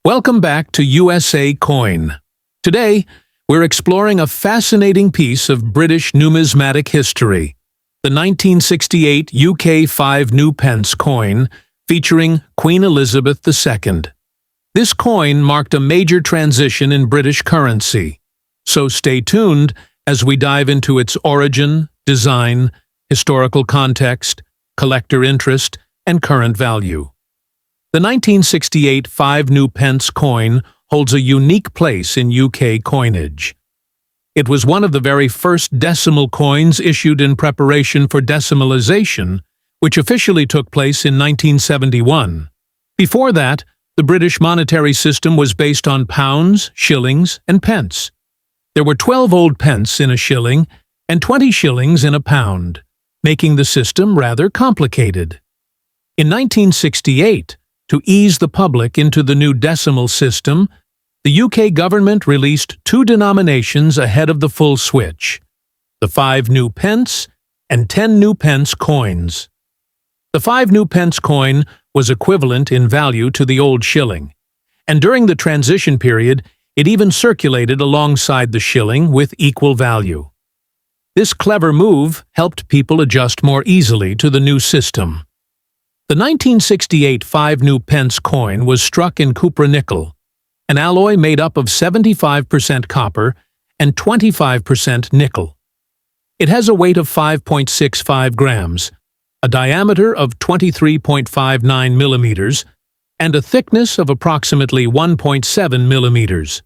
Welcome back to USA Coin. Today, we're exploring a fascinating piece of British numismatic history, the 1968 UK 5 New Pence coin featuring Queen Elizabeth II. This coin marked a major transition in British currency, so stay tuned as we dive into its origin, design, historical context, collector interest, and current value. The 1968 5 New Pence coin holds a unique place in UK coinage. It was one of the very first decimal coins issued in preparation for decimalisation, which officially took place in 1971. Before that, the British monetary system was based on pounds, shillings, and pence. There were 12 old pence in a shilling and 20 shillings in a pound, making the system rather complicated. In 1968, to ease the public into the new decimal system, the UK government released two denominations ahead of the full switch: the 5 New Pence and 10 New Pence coins. The 5 New Pence coin was equivalent in value to the old shilling, and during the transition period, it even circulated alongside the shilling with equal value. This clever move helped people adjust more easily to the new system. The 1968 5 New Pence coin was struck in cupronickel, an alloy made up of 75% copper and 25% nickel. It has a weight of 5.65 grams, a diameter of 23.59 millimeters, and a thickness of approximately 1.7 millimeters.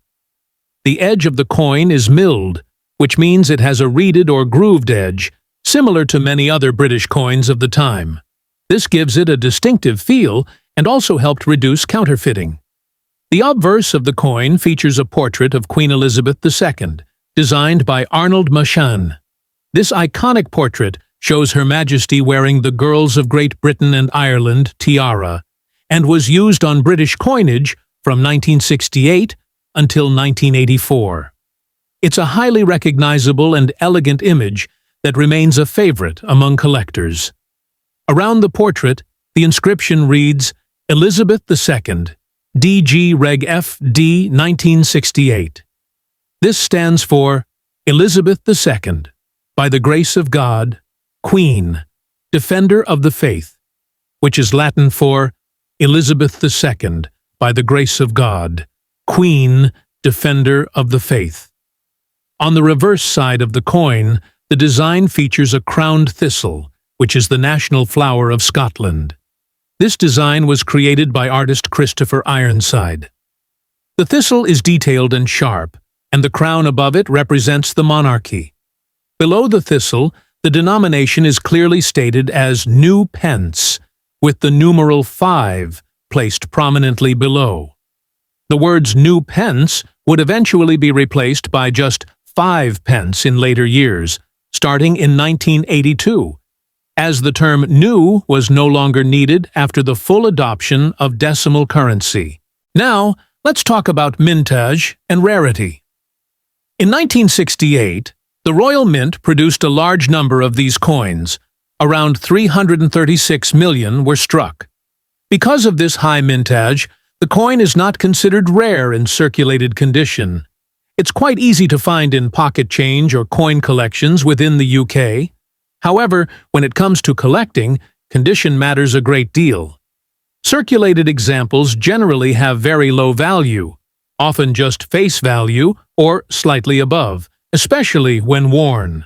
The edge of the coin is milled, which means it has a reeded or grooved edge, similar to many other British coins of the time. This gives it a distinctive feel and also helped reduce counterfeiting. The obverse of the coin features a portrait of Queen Elizabeth II, designed by Arnold Machan. This iconic portrait shows Her Majesty wearing the Girls of Great Britain and Ireland tiara, and was used on British coinage from 1968 until 1984. It's a highly recognizable and elegant image that remains a favorite among collectors. Around the portrait, the inscription reads, Elizabeth II, DG Reg FD 1968. This stands for Elizabeth II, by the grace of God, Queen, Defender of the Faith, which is Latin for Elizabeth II, by the grace of God, Queen, Defender of the Faith. On the reverse side of the coin, the design features a crowned thistle, which is the national flower of Scotland. This design was created by artist Christopher Ironside. The thistle is detailed and sharp, and the crown above it represents the monarchy. Below the thistle, the denomination is clearly stated as New Pence, with the numeral 5 placed prominently below. The words New Pence would eventually be replaced by just 5 pence in later years, starting in 1982. As the term new was no longer needed after the full adoption of decimal currency. Now, let's talk about mintage and rarity. In 1968, the Royal Mint produced a large number of these coins. Around 336 million were struck. Because of this high mintage, the coin is not considered rare in circulated condition. It's quite easy to find in pocket change or coin collections within the UK. However, when it comes to collecting, condition matters a great deal. Circulated examples generally have very low value, often just face value or slightly above, especially when worn.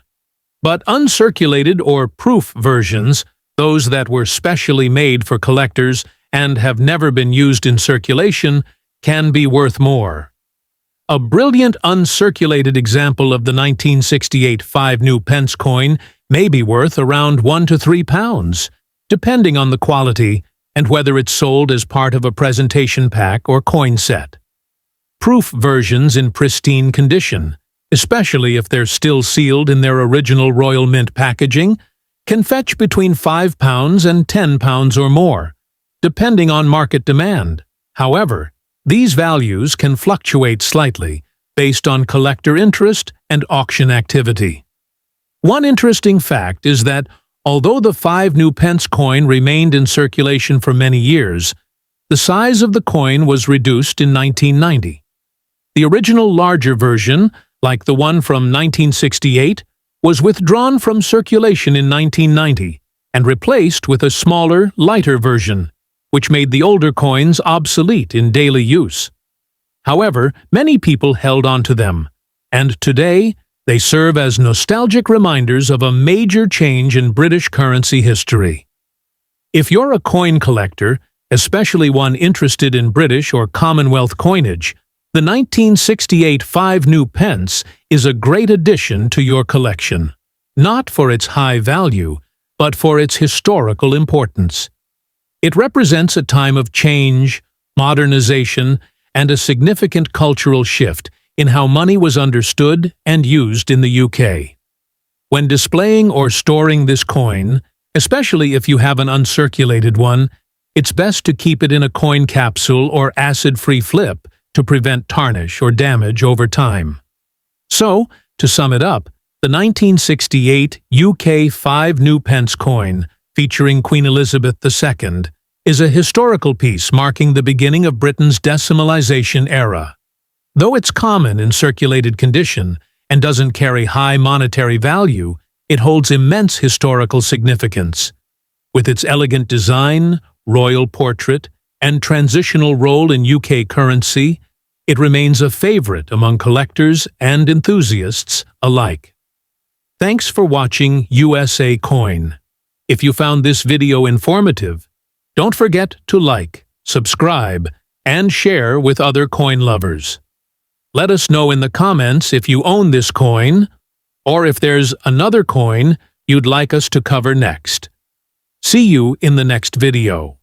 But uncirculated or proof versions, those that were specially made for collectors and have never been used in circulation, can be worth more. A brilliant uncirculated example of the 1968 5 New Pence coin may be worth around £1 to £3, depending on the quality and whether it's sold as part of a presentation pack or coin set. Proof versions in pristine condition, especially if they're still sealed in their original Royal Mint packaging, can fetch between £5 and £10 or more, depending on market demand. However, these values can fluctuate slightly based on collector interest and auction activity. One interesting fact is that, although the 5 New Pence coin remained in circulation for many years, the size of the coin was reduced in 1990. The original larger version, like the one from 1968, was withdrawn from circulation in 1990 and replaced with a smaller, lighter version, which made the older coins obsolete in daily use. However, many people held on to them, and today they serve as nostalgic reminders of a major change in British currency history. If you're a coin collector, especially one interested in British or Commonwealth coinage, the 1968 5 New Pence is a great addition to your collection, not for its high value, but for its historical importance. It represents a time of change, modernization, and a significant cultural shift in how money was understood and used in the UK. When displaying or storing this coin, especially if you have an uncirculated one, it's best to keep it in a coin capsule or acid-free flip to prevent tarnish or damage over time. So, to sum it up, the 1968 UK 5 New Pence coin, featuring Queen Elizabeth II, is a historical piece marking the beginning of Britain's decimalisation era. Though it's common in circulated condition and doesn't carry high monetary value, it holds immense historical significance. With its elegant design, royal portrait, and transitional role in UK currency, it remains a favorite among collectors and enthusiasts alike. Thanks for watching USA Coin. If you found this video informative, don't forget to like, subscribe, and share with other coin lovers. Let us know in the comments if you own this coin, or if there's another coin you'd like us to cover next. See you in the next video.